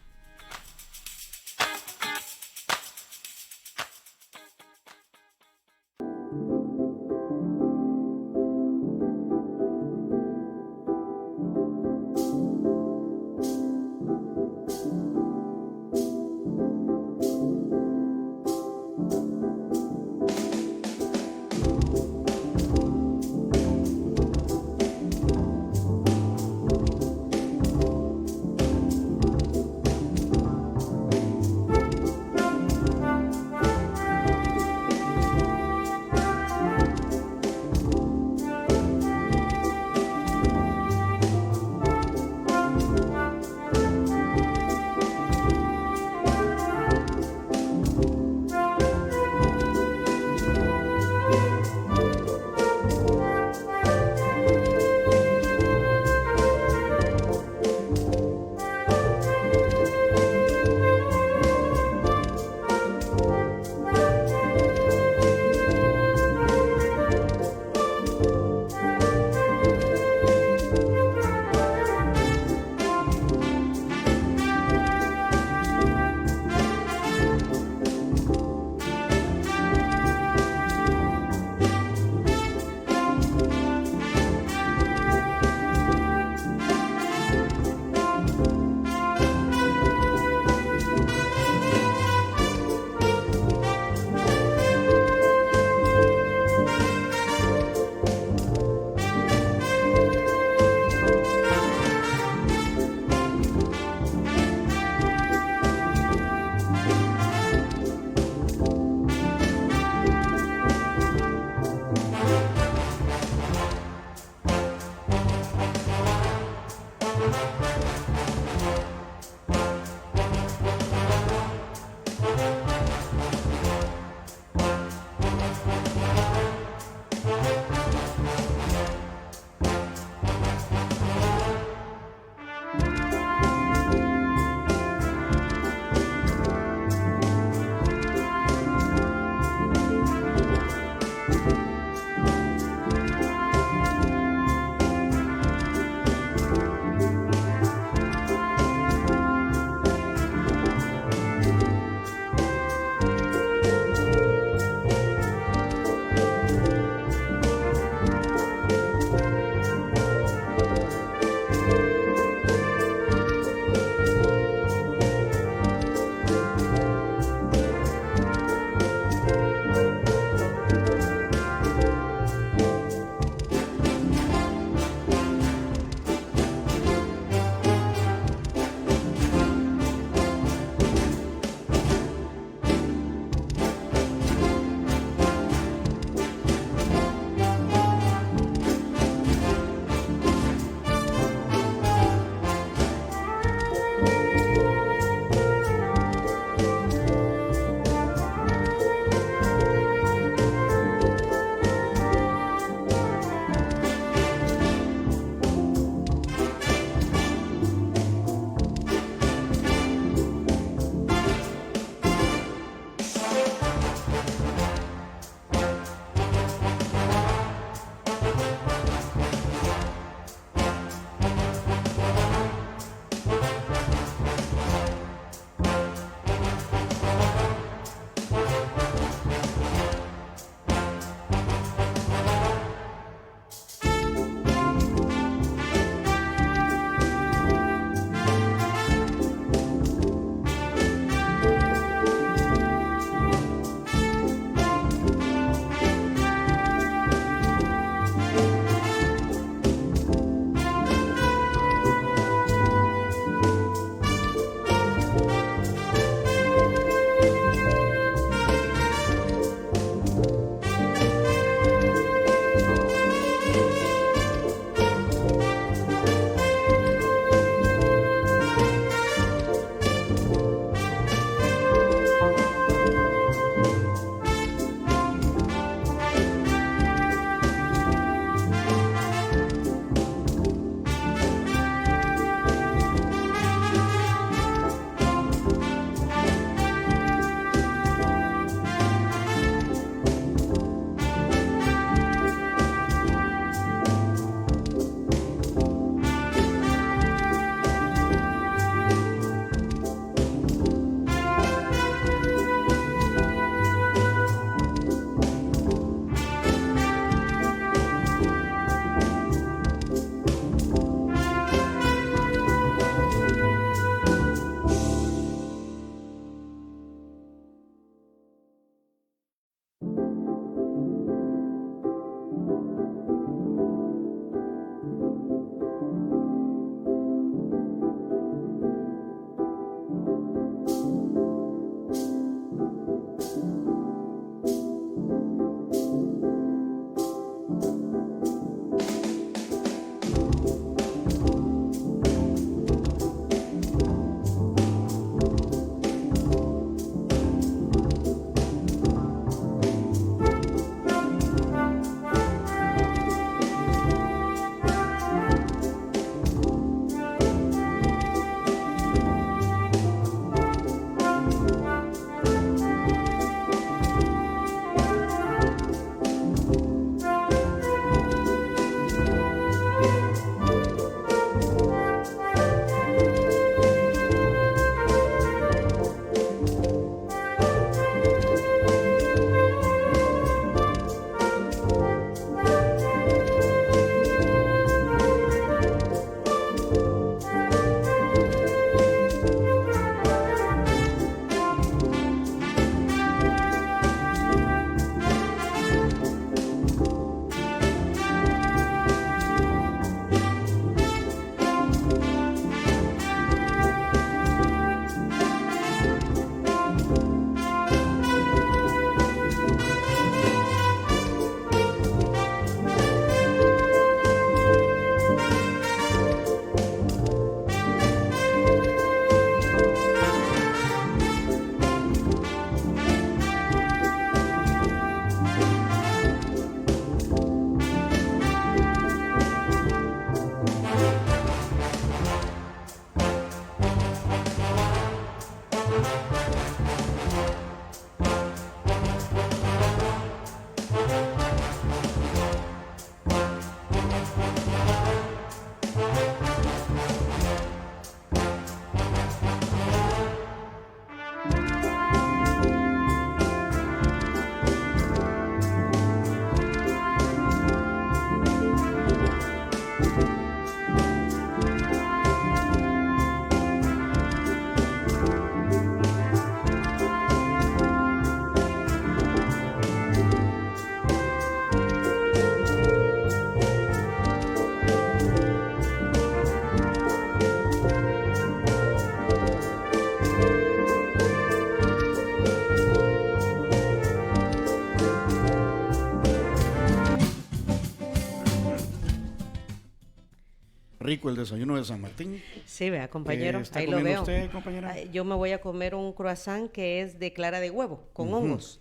Rico el desayuno de San Martín. Sí, vea, compañero, ¿Está ahí lo comiendo veo. usted, compañera? Ay, yo me voy a comer un croissant que es de clara de huevo, con hongos.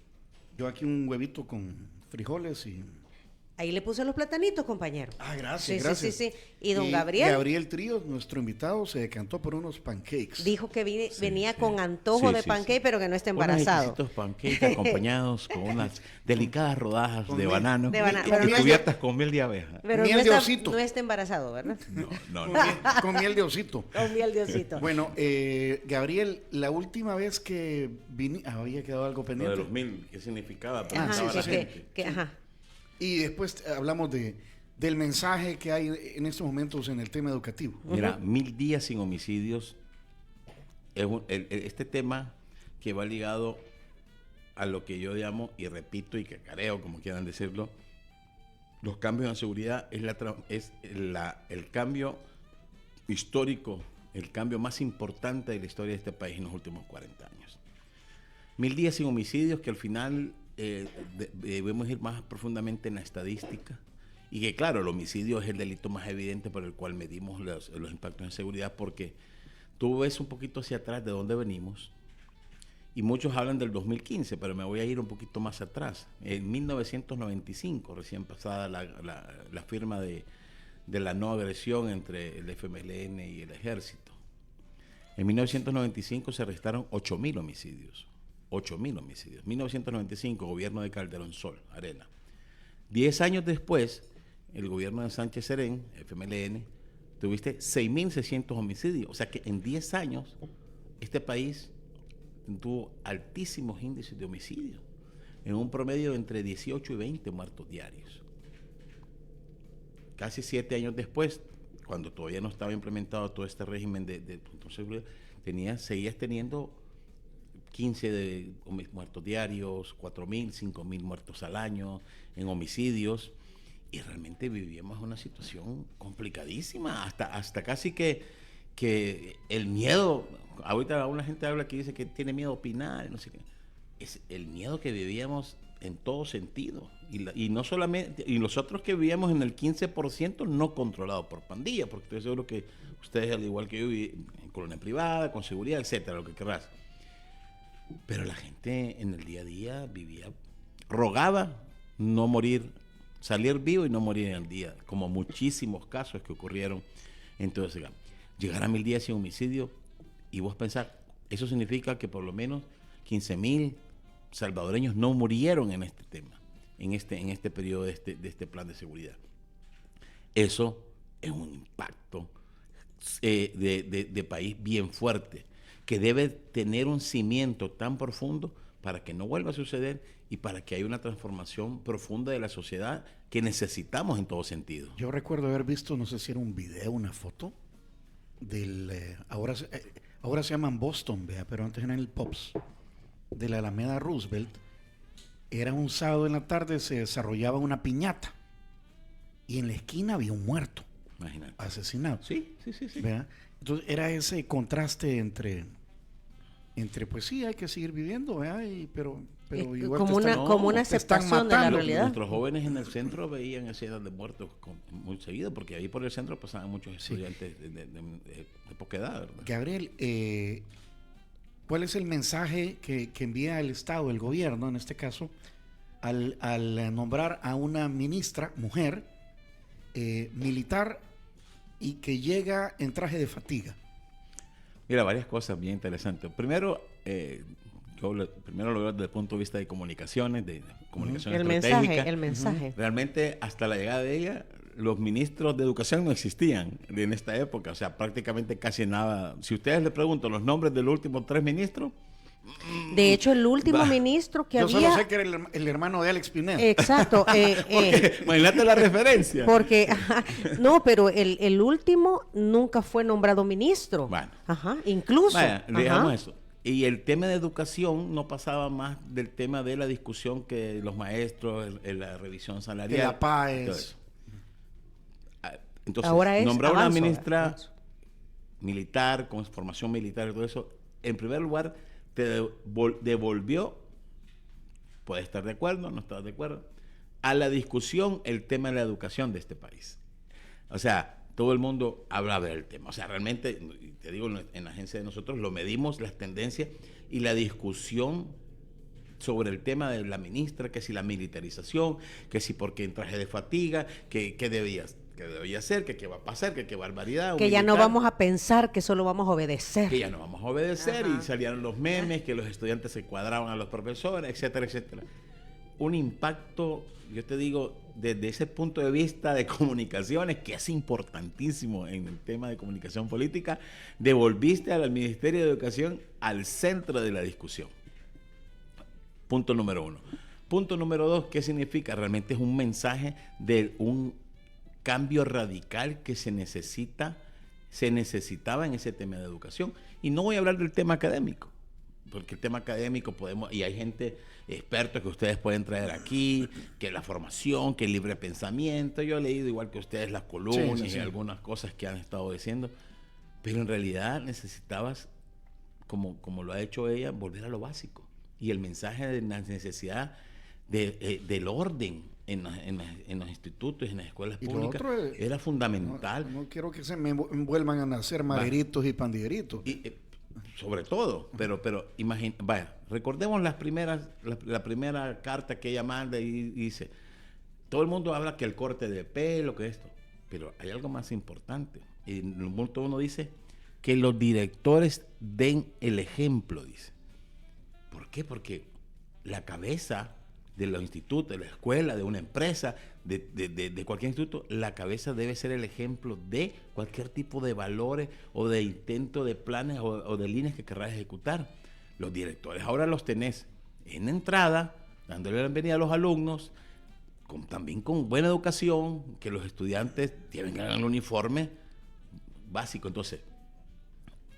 Yo aquí un huevito con frijoles y... Ahí le puse los platanitos, compañero. Ah, gracias, Sí, gracias. sí. Y don Gabriel Gabriel Tríos, nuestro invitado, se decantó por unos pancakes. dijo que venía con antojo de pancake, pero que no está Unos embarazado. exquisitos pancakes acompañados con unas delicadas rodajas Con de miel. banano De banano, y pero no es- cubiertas con miel de abeja. Pero Miel no, de está, osito. no está embarazado, ¿verdad? No, no, Con no. miel, con miel de osito. Con miel de osito. Bueno, Gabriel, la última vez que vine, había quedado algo Lo de pendiente. los 1000, ¿qué significaba? Ah, Ajá, sí, Preguntaba sí, la sí. gente. ajá. Y después hablamos del mensaje que hay en estos momentos en el tema educativo. Mira, 1000 días sin homicidios es este tema que va ligado a lo que yo llamo, y repito y que careo, como quieran decirlo, los cambios en seguridad es el cambio histórico, el cambio más importante de la historia de este país en los últimos 40 años. 1000 días sin homicidios, que al final debemos ir más profundamente en la estadística, y que claro, el homicidio es el delito más evidente por el cual medimos los impactos en seguridad, porque tú ves un poquito hacia atrás de dónde venimos, y muchos hablan del 2015, pero me voy a ir un poquito más atrás. En 1995, recién pasada la firma de la no agresión entre el FMLN y el ejército. En 1995 se registraron 8.000 homicidios. 8.000 homicidios. 1995, gobierno de Calderón Sol, Arena. 10 años después, el gobierno de Sánchez Serén, FMLN, tuviste 6.600 homicidios. O sea que en 10 años, este país tuvo altísimos índices de homicidios, en un promedio de entre 18 y 20 muertos diarios. Casi 7 años después, cuando todavía no estaba implementado todo este régimen de seguridad, seguías teniendo 15 de muertos diarios, 4.000, 5.000 muertos al año en homicidios, y realmente vivíamos una situación complicadísima, hasta casi que el miedo, ahorita una gente habla que dice que tiene miedo a opinar, no sé qué, es el miedo que vivíamos en todo sentido, y no solamente, y nosotros que vivíamos en el 15% no controlado por pandillas, porque estoy seguro que ustedes, al igual que yo, viven en colonia privada, con seguridad, etcétera, lo que querrás. Pero la gente en el día a día rogaba no morir, salir vivo y no morir en el día, como muchísimos casos que ocurrieron en todo ese campo. Llegar a 1000 días sin homicidio, y vos pensar, eso significa que por lo menos 15.000 salvadoreños no murieron en este tema, en este periodo de este plan de seguridad. Eso es un impacto de país bien fuerte, que debe tener un cimiento tan profundo para que no vuelva a suceder y para que haya una transformación profunda de la sociedad que necesitamos en todo sentido. Yo recuerdo haber visto, no sé si era un video, una foto, ahora se llaman Boston, vea, pero antes eran el Pops, de la Alameda Roosevelt. Era un sábado en la tarde, se desarrollaba una piñata y en la esquina había un muerto, Imagínate. asesinado. Sí. ¿Verdad? Entonces era ese contraste entre pues sí, hay que seguir viviendo, ¿verdad? Pero igual como te una, están- como una te están aceptación de la matando. realidad. Nuestros jóvenes en el centro veían escenas de muertos muy seguido, porque ahí por el centro pasaban muchos Sí. estudiantes de poca edad, ¿verdad? Gabriel, ¿cuál es el mensaje que envía el Estado, el gobierno en este caso, al nombrar a una ministra, mujer, militar, y que llega en traje de fatiga? Mira, varias cosas bien interesantes. Primero, primero lo veo desde el punto de vista de comunicaciones, de comunicación El estratégica. mensaje, el mensaje. Realmente, hasta la llegada de ella, los ministros de educación no existían en esta época. O sea, prácticamente casi nada. Si ustedes le preguntan los nombres de los últimos 3 ministros, De hecho, el último ministro que Yo había... solo sé que era el hermano de Alex Pineda. Exacto. imagínate la referencia. Porque, ajá, no, pero el último nunca fue nombrado ministro. Bueno. Ajá, incluso. Vaya, Ajá. digamos eso. Y el tema de educación no pasaba más del tema de la discusión que los maestros, la revisión salarial. De la PAES. todo eso. Entonces, Ahora es nombrar una avanzo, ministra avanzo. militar, con formación militar y todo eso, en primer lugar, te devolvió, puedes estar de acuerdo, no estar de acuerdo, a la discusión el tema de la educación de este país. O sea, todo el mundo hablaba del tema. O sea, realmente, te digo, en la agencia de nosotros lo medimos, las tendencias y la discusión sobre el tema de la ministra, que si la militarización, que si porque en traje de fatiga, que debía ser, que qué va a pasar, que qué barbaridad. Que ya no vamos a pensar, que solo vamos a obedecer. Que ya no vamos a obedecer. Ajá. Y salieron los memes, que los estudiantes se cuadraban a los profesores, etcétera, etcétera. Un impacto, yo te digo, desde ese punto de vista de comunicaciones, que es importantísimo en el tema de comunicación política, devolviste al Ministerio de Educación al centro de la discusión. Punto número 1. Punto número 2, ¿qué significa? Realmente es un mensaje de un cambio radical que se necesitaba en ese tema de educación. Y no voy a hablar del tema académico, porque el tema académico podemos, y hay gente, expertos que ustedes pueden traer aquí, que la formación, que el libre pensamiento. Yo he leído igual que ustedes las columnas Sí. y algunas cosas que han estado diciendo, pero en realidad necesitabas, como lo ha hecho ella, volver a lo básico. Y el mensaje de la necesidad del orden en los institutos, en las escuelas Y lo públicas, otro es- era fundamental. No quiero que se me vuelvan a nacer maderitos y pandilleritos. Y, sobre todo, pero recordemos la primera carta que ella manda y dice, todo el mundo habla que el corte de pelo, que esto, pero hay algo más importante. Y en el punto 1 dice que los directores den el ejemplo, dice. ¿Por qué? Porque la cabeza de los institutos, de la escuela, de una empresa, de cualquier instituto, la cabeza debe ser el ejemplo de cualquier tipo de valores o de intento de planes o de líneas que querrás ejecutar. Los directores ahora los tenés en entrada, dándole la bienvenida a los alumnos, también con buena educación, que los estudiantes tienen el uniforme básico. Entonces,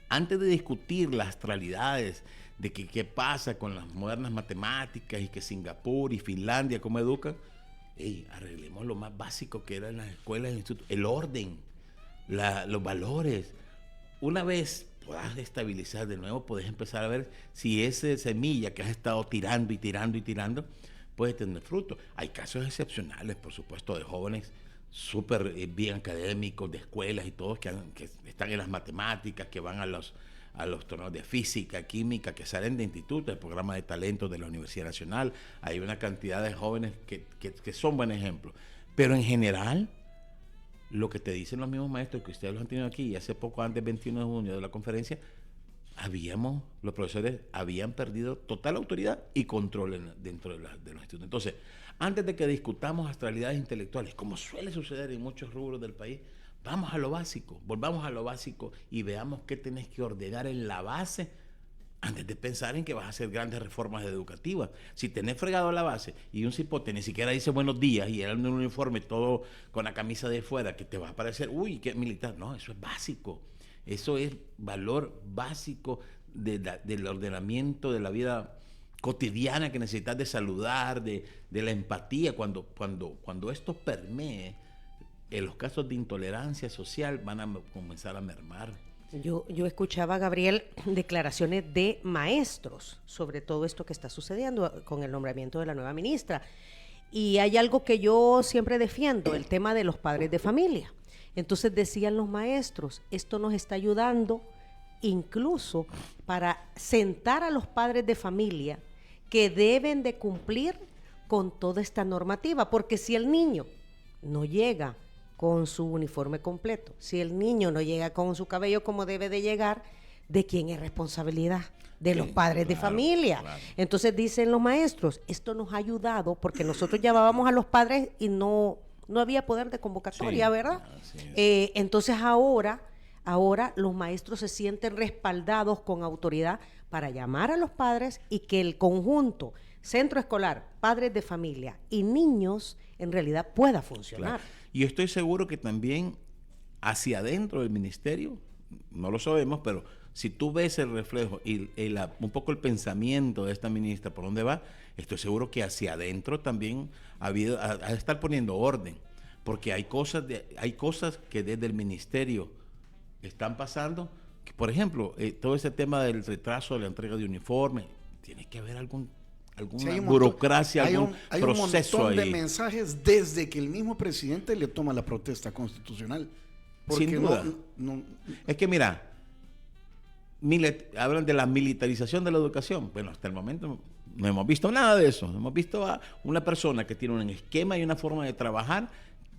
antes de discutir las astralidades de que qué pasa con las modernas matemáticas y que Singapur y Finlandia cómo educan, arreglemos lo más básico que era en las escuelas, el orden, los valores. Una vez puedas estabilizar de nuevo, puedes empezar a ver si esa semilla que has estado tirando y tirando y tirando puede tener fruto. Hay casos excepcionales, por supuesto, de jóvenes súper bien académicos, de escuelas y todos que están en las matemáticas, que van a los torneos de física, química, que salen de institutos, del programa de talentos de la Universidad Nacional. Hay una cantidad de jóvenes que son buen ejemplo. Pero en general, lo que te dicen los mismos maestros, que ustedes los han tenido aquí, y hace poco, antes del 21 de junio de la conferencia, los profesores habían perdido total autoridad y control dentro de los institutos. Entonces, antes de que discutamos astralidades intelectuales, como suele suceder en muchos rubros del país, vamos a lo básico, volvamos a lo básico y veamos qué tenés que ordenar en la base antes de pensar en que vas a hacer grandes reformas educativas. Si tenés fregado la base y un cipote ni siquiera dice buenos días y era un uniforme todo con la camisa de fuera, que te va a parecer, uy, qué militar. No, eso es básico. Eso es valor básico del ordenamiento de la vida cotidiana que necesitas, de saludar, de la empatía. Cuando esto permee, en los casos de intolerancia social van a comenzar a mermar. Yo escuchaba, Gabriel, declaraciones de maestros sobre todo esto que está sucediendo con el nombramiento de la nueva ministra. Y hay algo que yo siempre defiendo, el tema de los padres de familia. Entonces decían los maestros, esto nos está ayudando incluso para sentar a los padres de familia que deben de cumplir con toda esta normativa, porque si el niño no llega con su uniforme completo, si el niño no llega con su cabello como debe de llegar, ¿de quién es responsabilidad? De los Sí, padres de claro, familia. claro. Entonces dicen los maestros, esto nos ha ayudado porque nosotros llamábamos a los padres y no había poder de convocatoria, Sí, ¿verdad? así es. Entonces ahora los maestros se sienten respaldados con autoridad para llamar a los padres y que el conjunto, centro escolar, padres de familia y niños, en realidad pueda funcionar. Claro. Y yo estoy seguro que también hacia adentro del ministerio, no lo sabemos, pero si tú ves el reflejo y un poco el pensamiento de esta ministra, por dónde va, estoy seguro que hacia adentro también ha de estar poniendo orden, porque hay cosas que desde el ministerio están pasando, que, por ejemplo, todo ese tema del retraso de la entrega de uniformes, tiene que haber alguna Sí, hay un burocracia, montón, algún proceso hay un montón ahí. de mensajes desde que el mismo presidente le toma la protesta constitucional. Porque Sin duda. no- Es que mira, hablan de la militarización de la educación. Bueno, hasta el momento no hemos visto nada de eso. Hemos visto a una persona que tiene un esquema y una forma de trabajar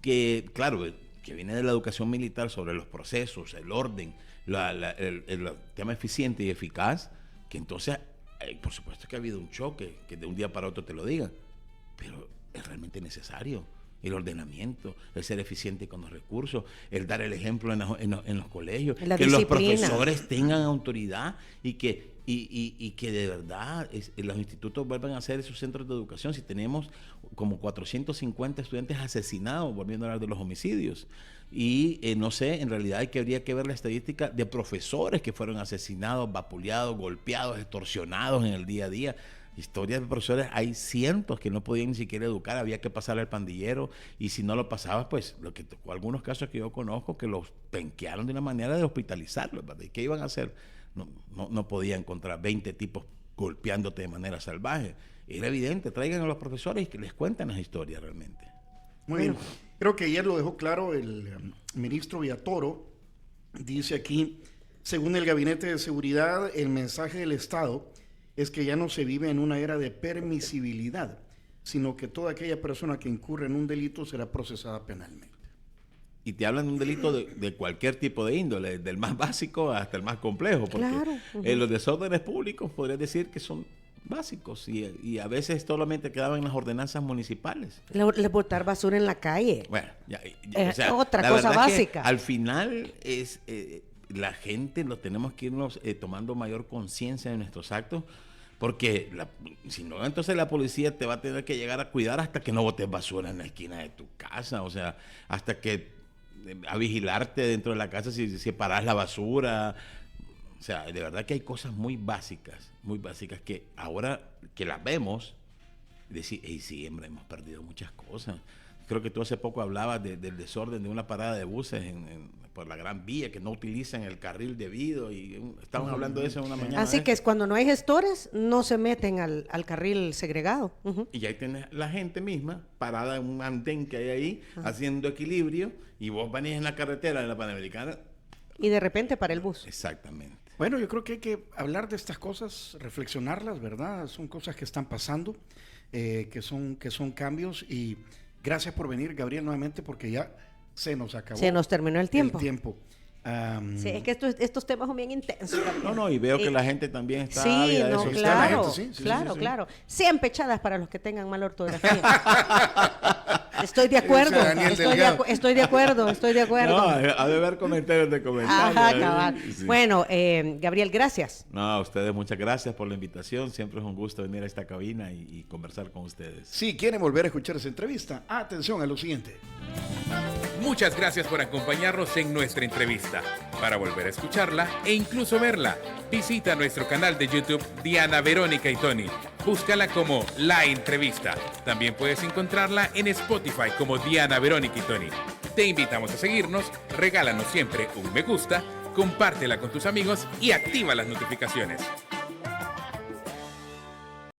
que, claro, que viene de la educación militar sobre los procesos, el orden, el tema eficiente y eficaz, que entonces, por supuesto que ha habido un choque, que de un día para otro te lo digan, pero es realmente necesario. El ordenamiento, el ser eficiente con los recursos, el dar el ejemplo en los colegios, La que disciplina. los profesores tengan autoridad y que de verdad los institutos vuelvan a ser esos centros de educación. Si tenemos como 450 estudiantes asesinados, volviendo a hablar de los homicidios, y no sé, en realidad habría que ver la estadística de profesores que fueron asesinados, vapuleados, golpeados, extorsionados en el día a día. Historias de profesores, hay cientos que no podían ni siquiera educar, había que pasar al pandillero, y si no lo pasabas, pues lo que tocó, algunos casos que yo conozco, que los penquearon de una manera de hospitalizarlos, ¿verdad? ¿Y qué iban a hacer? No podía encontrar 20 tipos golpeándote de manera salvaje. Era evidente, traigan a los profesores y que les cuenten las historias realmente. Muy bien. Creo que ayer lo dejó claro el ministro Villatoro. Dice aquí, según el Gabinete de Seguridad, el mensaje del Estado es que ya no se vive en una era de permisibilidad, sino que toda aquella persona que incurre en un delito será procesada penalmente. Y te hablan de un delito de cualquier tipo de índole, del más básico hasta el más complejo, porque Claro. los desórdenes públicos podrías decir que son básicos y a veces solamente quedaban en las ordenanzas municipales. Le botar basura en la calle. Bueno, Otra la cosa verdad que básica. al final es la gente, lo tenemos que irnos tomando mayor conciencia de nuestros actos, porque si no, entonces la policía te va a tener que llegar a cuidar hasta que no botes basura en la esquina de tu casa, o sea, hasta que a vigilarte dentro de la casa si separas la basura. O sea, de verdad que hay cosas muy básicas que ahora que las vemos, decir, sí, hombre, hemos perdido muchas cosas. Creo que tú hace poco hablabas del desorden de una parada de buses por la Gran Vía, que no utilizan el carril debido, y estaban hablando de eso en una mañana. Así que es cuando no hay gestores, no se meten al carril segregado. Y ahí tienes la gente misma parada en un andén que hay ahí, haciendo equilibrio, y vos venís en la carretera de la Panamericana. Y de repente para el bus. Exactamente. Bueno, yo creo que hay que hablar de estas cosas, reflexionarlas, ¿verdad? Son cosas que están pasando, que son cambios, y gracias por venir, Gabriel, nuevamente, porque ya se nos acabó. Se nos terminó el tiempo. Sí, es que estos temas son bien intensos. No, y veo que la gente también está Sí, ávida de no, eso. claro, la gente, sí, claro, sí. claro. 100 pechadas para los que tengan mala ortografía. Estoy de acuerdo, Ese Daniel Delgado. estoy de acuerdo. No, ha de haber comentarios de comentarios. Ajá, cabal. Sí. Bueno, Gabriel, gracias. No, a ustedes muchas gracias por la invitación. Siempre es un gusto venir a esta cabina y conversar con ustedes. Si quieren volver a escuchar esa entrevista, atención a lo siguiente. Muchas gracias por acompañarnos en nuestra entrevista. Para volver a escucharla e incluso verla, visita nuestro canal de YouTube Diana Verónica y Tony. Búscala como La Entrevista. También puedes encontrarla en Spotify como Diana Verónica y Tony. Te invitamos a seguirnos, regálanos siempre un me gusta, compártela con tus amigos y activa las notificaciones.